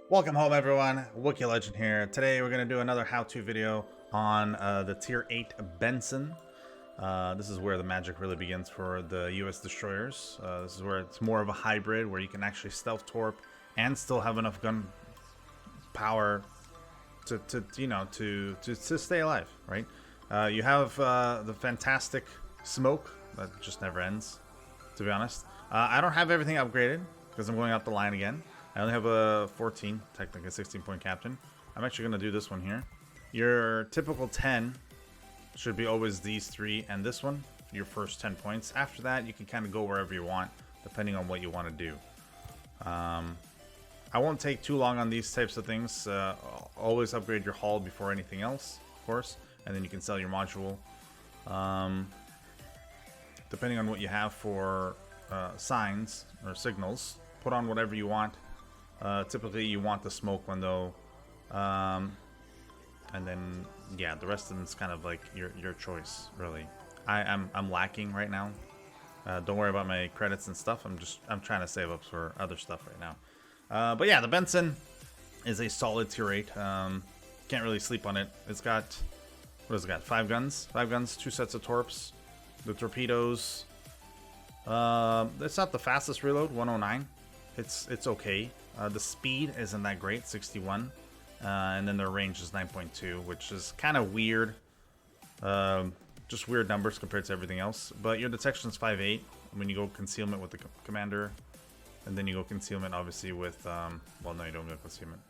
Welcome home, everyone. Wookie Legend here. Today we're going to do another how-to video on the Tier 8 Benson. This is where the magic really begins for the US destroyers. This is where it's more of a hybrid, where you can actually stealth torp and still have enough gun power to stay alive, right? You have the fantastic smoke that just never ends, to be honest. I don't have everything upgraded because I'm going out the line again. I only have a 14, technically 16-point captain. I'm actually going to do this one here. Your typical 10 should be always these three and this one, your first 10 points. After that, you can kind of go wherever you want, depending on what you want to do. I won't take too long on these types of things. Always upgrade your hull before anything else, of course, and then you can sell your module. Depending on what you have for signs or signals, put on whatever you want. Typically you want the smoke one though, and then yeah, the rest of them is kind of like your choice, really. I'm lacking right now. Don't worry about my credits and stuff. I'm trying to save up for other stuff right now. But yeah, the Benson is a solid tier 8. Can't really sleep on it. It's got, what has it got? 5 guns, 2 sets of torps, the torpedoes. It's not the fastest reload, 109. It's okay. The speed isn't that great, 61. And then their range is 9.2, which is kind of weird. Just weird numbers compared to everything else. But your detection is 5.8 when you go concealment with the commander. And then you go concealment, obviously, with... well, no, you don't go concealment.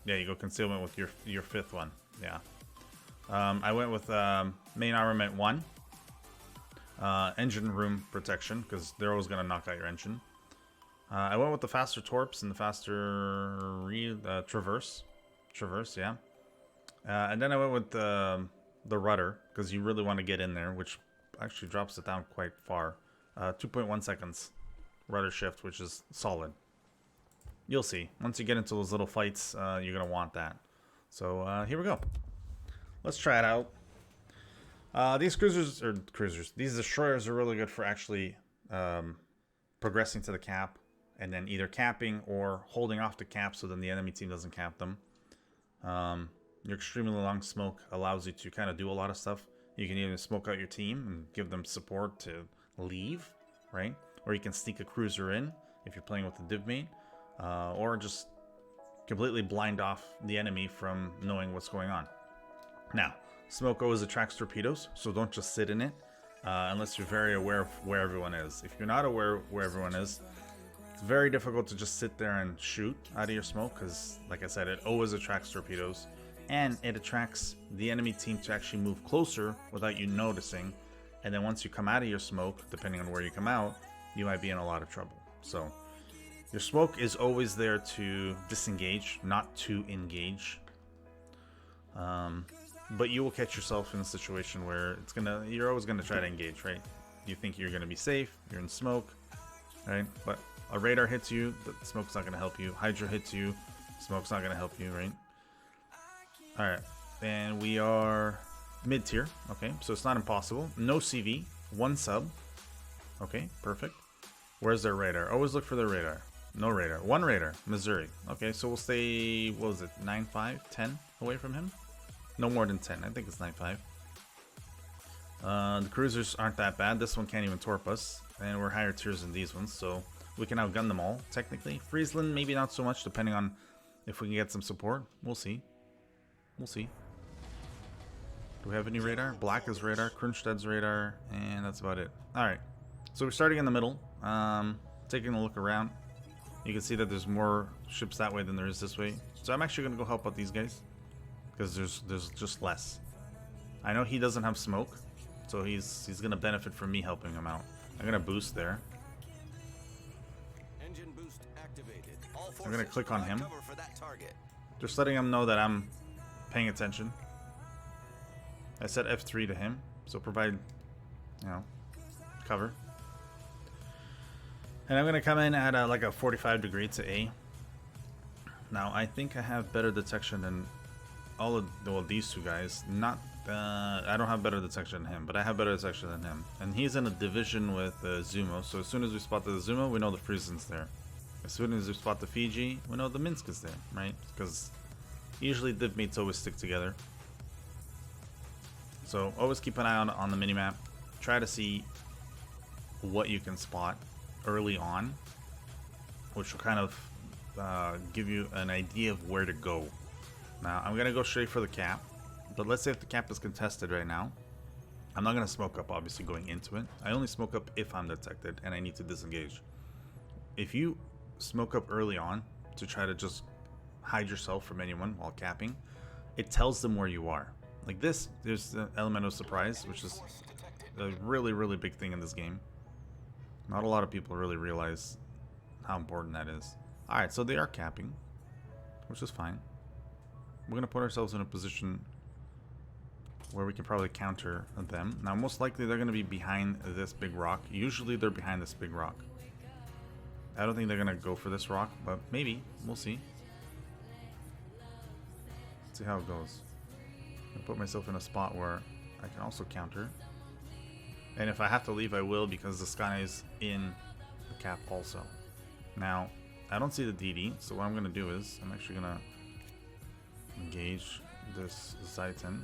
Yeah, you go concealment with your 5th one. Yeah. I went with main armament 1. Engine room protection, because they're always going to knock out your engine. I went with the faster torps and the faster traverse, yeah. And then I went with the rudder, because you really want to get in there, which actually drops it down quite far. 2.1 seconds rudder shift, which is solid. You'll see. Once you get into those little fights, you're going to want that. So here we go. Let's try it out. These these destroyers are really good for actually progressing to the cap, and then either capping or holding off the cap so then the enemy team doesn't cap them. Your extremely long smoke allows you to kind of do a lot of stuff. You can either smoke out your team and give them support to leave, right? Or you can sneak a cruiser in if you're playing with the div mate, or just completely blind off the enemy from knowing what's going on. Now, smoke always attracts torpedoes, so don't just sit in it unless you're very aware of where everyone is. If you're not aware of where everyone is, it's very difficult to just sit there and shoot out of your smoke, because, like I said, it always attracts torpedoes, and it attracts the enemy team to actually move closer without you noticing. And then once you come out of your smoke, depending on where you come out, you might be in a lot of trouble. So your smoke is always there to disengage, not to engage. But you will catch yourself in a situation where you're always gonna try to engage, right? You think you're gonna be safe, you're in smoke, right? But a radar hits you, the smoke's not gonna help you. Hydra hits you, smoke's not gonna help you, right? Alright, and we are mid-tier, okay, so it's not impossible. No CV, 1 sub. Okay, perfect. Where's their radar? Always look for their radar. No radar. 1 radar, Missouri. Okay, so we'll stay, what was it, 9.5, 10 away from him? No more than 10. I think it's 9.5. The cruisers aren't that bad. This one can't even torp us, and we're higher tiers than these ones, so we can outgun them all, technically. Friesland, maybe not so much, depending on if we can get some support. We'll see. We'll see. Do we have any radar? Black is radar, Kronstadt's radar, and that's about it. Alright, so we're starting in the middle, taking a look around. You can see that there's more ships that way than there is this way. So I'm actually going to go help out these guys, because there's just less. I know he doesn't have smoke, so he's going to benefit from me helping him out. I'm going to boost there. Engine boost activated. All I'm going to click on him. cover for that target. Just letting him know that I'm paying attention. I set F3 to him, so provide, cover. And I'm going to come in at like a 45 degree to A. Now, I think I have better detection than all of, well, these two guys. Not, I don't have better detection than him, but I have better detection than him. And he's in a division with Zumo, so as soon as we spot the Zumo, we know the Friesland's there. As soon as we spot the Fiji, we know the Minsk is there, right? Because usually div mates always stick together. So always keep an eye on the minimap. Try to see what you can spot early on, which will kind of give you an idea of where to go. Now I'm gonna go straight for the cap, but let's say if the cap is contested right now, I'm not gonna smoke up obviously going into it. I only smoke up if I'm detected and I need to disengage. If you smoke up early on to try to just hide yourself from anyone while capping, it tells them where you are. Like this, there's the element of surprise, which is a really big thing in this game. Not a lot of people really realize how important that is. Alright, so they are capping, which is fine. We're going to put ourselves in a position where we can probably counter them. Now, most likely they're going to be behind this big rock. Usually they're behind this big rock. I don't think they're going to go for this rock, but maybe. We'll see. Let's see how it goes. I put myself in a spot where I can also counter. And if I have to leave, I will, because the sky is in the cap also. Now, I don't see the DD, so what I'm going to do is I'm actually going to engage this Zeiton.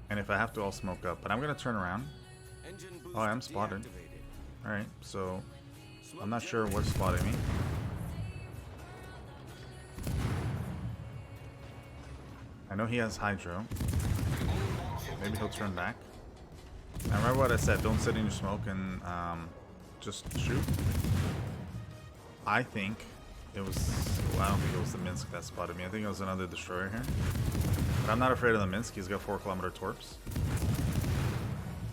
And if I have to, I'll smoke up. But I'm going to turn around. Oh, I am spotted. Alright, so I'm not sure what's spotting me. I know he has Hydro. Maybe he'll turn back. Now remember what I said, don't sit in your smoke and just shoot. I think it was, well, I don't think it was the Minsk that spotted me. I think it was another destroyer here. But I'm not afraid of the Minsk. He's got 4-kilometer torps.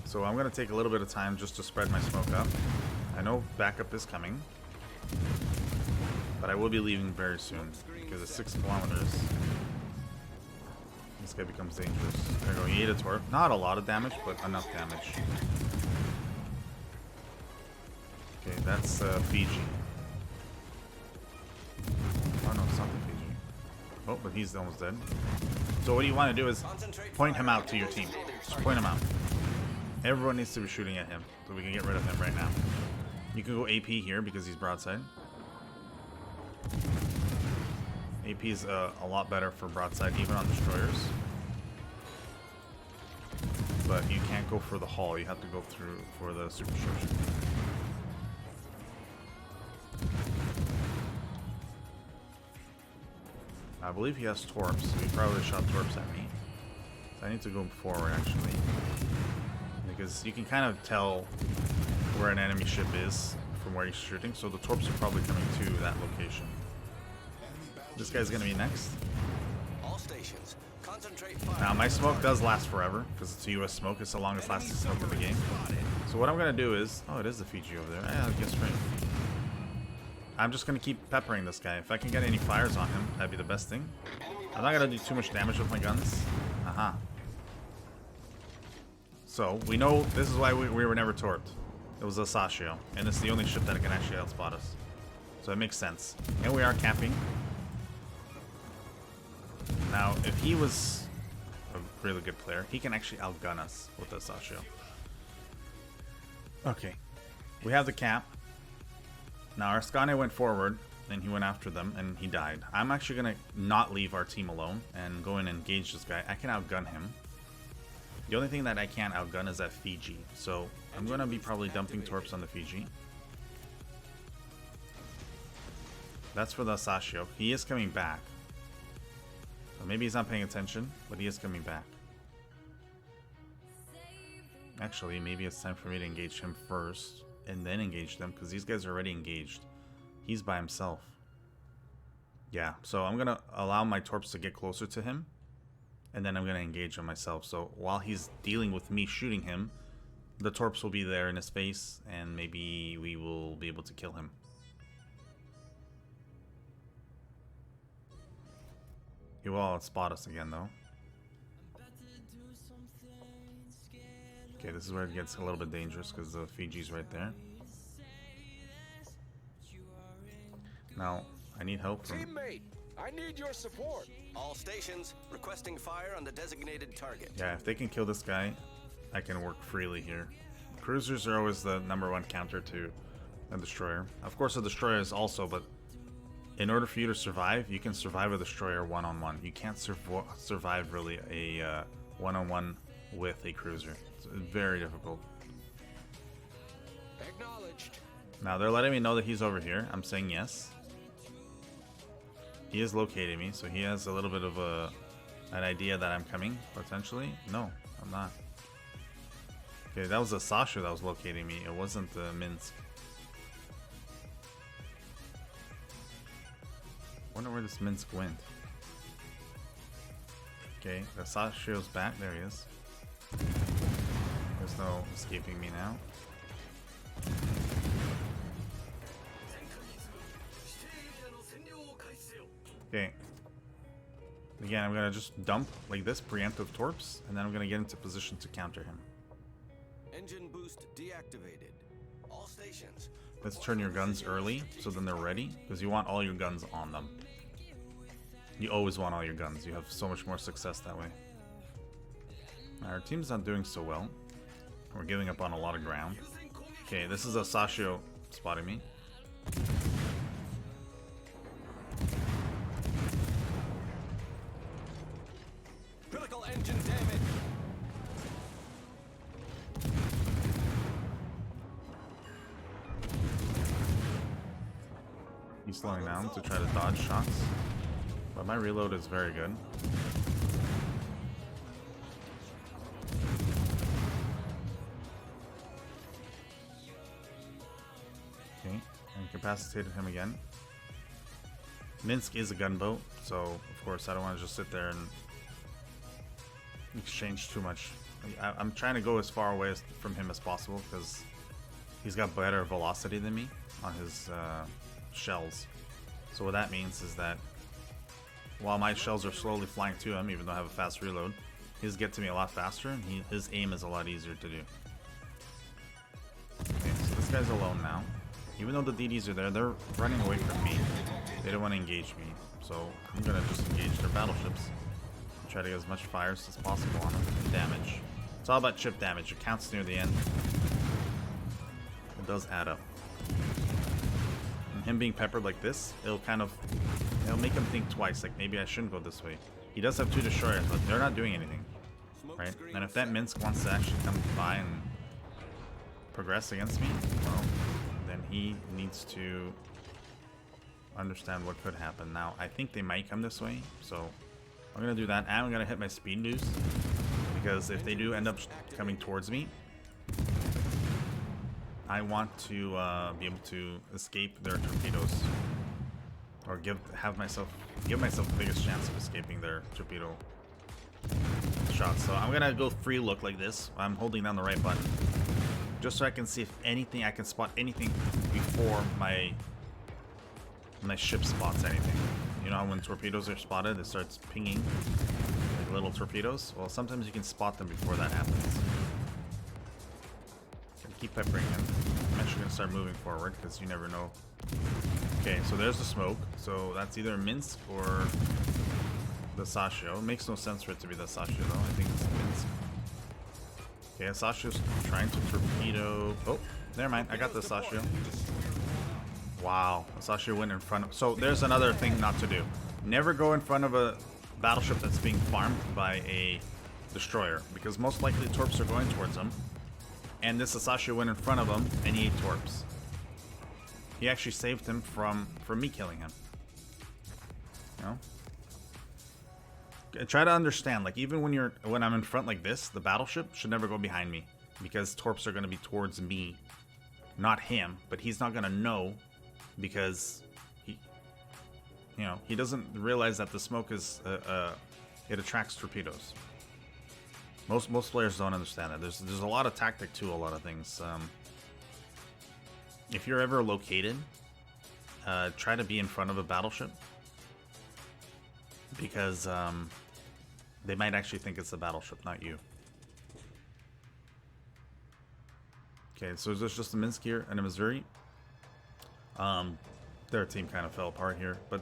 So I'm going to take a little bit of time just to spread my smoke up. I know backup is coming. But I will be leaving very soon because it's 6 kilometers. This guy becomes dangerous. There we go, he ate a torp. Not a lot of damage, but enough damage. Okay, that's Fiji. Oh no, it's not the Fiji. Oh, but he's almost dead. So what you want to do is point him out to your team. Just point him out. Everyone needs to be shooting at him, so we can get rid of him right now. You can go AP here because he's broadside. AP is a lot better for broadside, even on destroyers. But you can't go for the hull, you have to go through for the superstructure. I believe he has torps, so he probably shot torps at me. So I need to go forward actually. Because you can kind of tell where an enemy ship is from where he's shooting, so the torps are probably coming to that location. This guy's gonna be next. All stations, concentrate fire. Now my smoke does last forever because it's a US smoke. It's the longest lasting smoke in the game. So what I'm gonna do is, oh, it is the Fiji over there. Yeah, I guess right. I'm just gonna keep peppering this guy. If I can get any fires on him, that'd be the best thing. I'm not gonna do too much damage with my guns. Aha. So we know this is why we were never torped. It was a Sashio, and it's the only ship that can actually outspot us. So it makes sense. And we are capping. Now, if he was a really good player, he can actually outgun us with the Sashio. Okay. We have the cap. Now, our Skane went forward, and he went after them, and he died. I'm actually going to not leave our team alone and go in and engage this guy. I can outgun him. The only thing that I can't outgun is that Fiji. So, I'm going to be probably dumping torps on the Fiji. That's for the Sashio. He is coming back. So maybe he's not paying attention, but he is coming back. Actually, maybe it's time for me to engage him first, and then engage them, because these guys are already engaged. He's by himself. Yeah, so I'm going to allow my torps to get closer to him, and then I'm going to engage him myself. So while he's dealing with me shooting him, the torps will be there in his face, and maybe we will be able to kill him. He will spot us again, though. Okay, this is where it gets a little bit dangerous because the Fiji's right there. Now, I need help from... Teammate, I need your support. All stations, requesting fire on the designated target. Yeah, if they can kill this guy, I can work freely here. cruisers are always the #1 counter to a destroyer. Of course, a destroyer is also, but in order for you to survive, you can survive a destroyer one-on-one. You can't survive really a one-on-one with a cruiser. It's very difficult. Acknowledged. Now they're letting me know that he's over here. I'm saying yes. He is locating me, so he has a little bit of an idea that I'm coming, potentially. No, I'm not. Okay, that was a Sasha that was locating me. It wasn't Minsk. Wonder where this Minsk went. Okay, the Sasha's back. There he is. There's no escaping me now. Okay. Again, I'm gonna just dump like this, preemptive torps, and then I'm gonna get into position to counter him. Engine boost deactivated. All stations. Let's turn your guns early, so then they're ready, because you want all your guns on them. You always want all your guns. You have so much more success that way. Our team's not doing so well. We're giving up on a lot of ground. Okay, this is a Sashio spotting me. Critical engine damage. He's slowing down to try to dodge shots. But my reload is very good. Okay, incapacitated him again. Minsk is a gunboat, so of course I don't want to just sit there and exchange too much. I'm trying to go as far away from him as possible because he's got better velocity than me on his shells. So what that means is that while my shells are slowly flying to him, even though I have a fast reload, his get to me a lot faster, and his aim is a lot easier to do. Okay, so this guy's alone now. Even though the DDs are there, they're running away from me. They don't want to engage me, so I'm gonna just engage their battleships. Try to get as much fires as possible on them. And damage. It's all about chip damage. It counts near the end. It does add up. And him being peppered like this, it'll make him think twice, like maybe I shouldn't go this way. He does have 2 destroyers, but they're not doing anything. Right? And if that Minsk wants to actually come by and progress against me, well, then he needs to understand what could happen. Now, I think they might come this way, so I'm gonna do that, and I'm gonna hit my speed boost, because if they do end up coming towards me, I want to be able to escape their torpedoes, or give myself the biggest chance of escaping their torpedo shots. So I'm gonna go free look like this. I'm holding down the right button, just so I can see if I can spot anything before my ship spots anything. You know, when torpedoes are spotted, it starts pinging like little torpedoes. Well, sometimes you can spot them before that happens. Keep peppering him. I'm actually gonna start moving forward because you never know. Okay, so there's the smoke. So that's either Minsk or the Sashio. It makes no sense for it to be the Sashio though. I think it's Minsk. Okay, Sashio's trying to torpedo. Oh, never mind. I got the Sashio. Wow, Sashio went in front of. So there's another thing not to do. Never go in front of a battleship that's being farmed by a destroyer, because most likely torps are going towards them. And this Sashio went in front of him and he ate torps. He actually saved him from me killing him. You know? Try to understand, like even when I'm in front like this, the battleship should never go behind me, because torps are going to be towards me, not him. But he's not going to know, because he doesn't realize that the smoke is it attracts torpedoes. Most players don't understand that. There's a lot of tactic to a lot of things. If you're ever located, try to be in front of a battleship, because they might actually think it's the battleship, not you. Okay, so there's just a Minsk here and a Missouri. Their team kind of fell apart here, but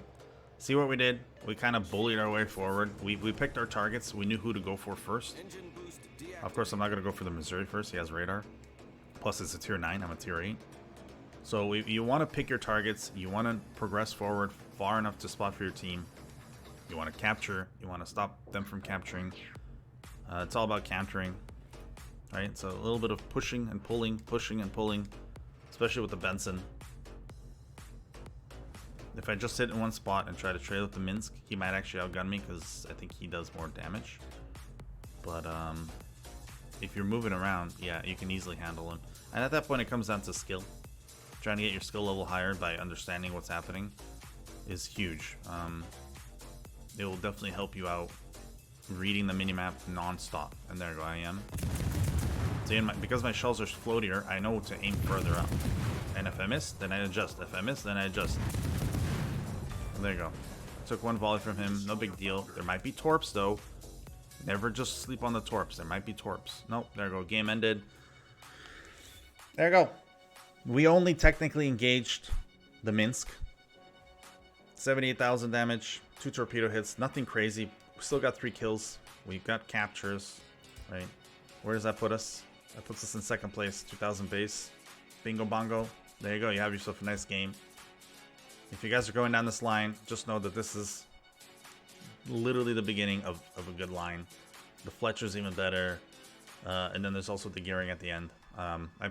see what we did? We kind of bullied our way forward. We picked our targets. We knew who to go for first. Of course, I'm not going to go for the Missouri first. He has radar. Plus, it's a tier 9. I'm a tier 8. So you want to pick your targets. You want to progress forward far enough to spot for your team. You want to capture. You want to stop them from capturing. It's all about capturing. Right? So a little bit of pushing and pulling, especially with the Benson. If I just sit in one spot and try to trade with the Minsk, he might actually outgun me because I think he does more damage. But if you're moving around, yeah, you can easily handle him. And at that point, it comes down to skill. Trying to get your skill level higher by understanding what's happening is huge. It will definitely help you out reading the minimap non-stop. And there you go, I am. See, because my shells are floatier, I know to aim further up. And if I miss, then I adjust. If I miss, then I adjust. And there you go. Took one volley from him, no big deal. There might be torps though. Never just sleep on the torps. There might be torps. Nope, there you go. Game ended. There you go. We only technically engaged the Minsk. 78,000 damage, 2 torpedo hits, nothing crazy. We still got 3 kills. We got captures, right? Where does that put us? That puts us in 2nd place, 2,000 base. Bingo bongo. There you go. You have yourself a nice game. If you guys are going down this line, just know that this is literally the beginning of a good line. The Fletcher's even better. And then there's also the gearing at the end. I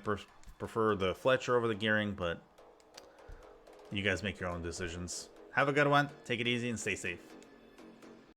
prefer the Fletcher over the gearing, but you guys make your own decisions. Have a good one. Take it easy and stay safe.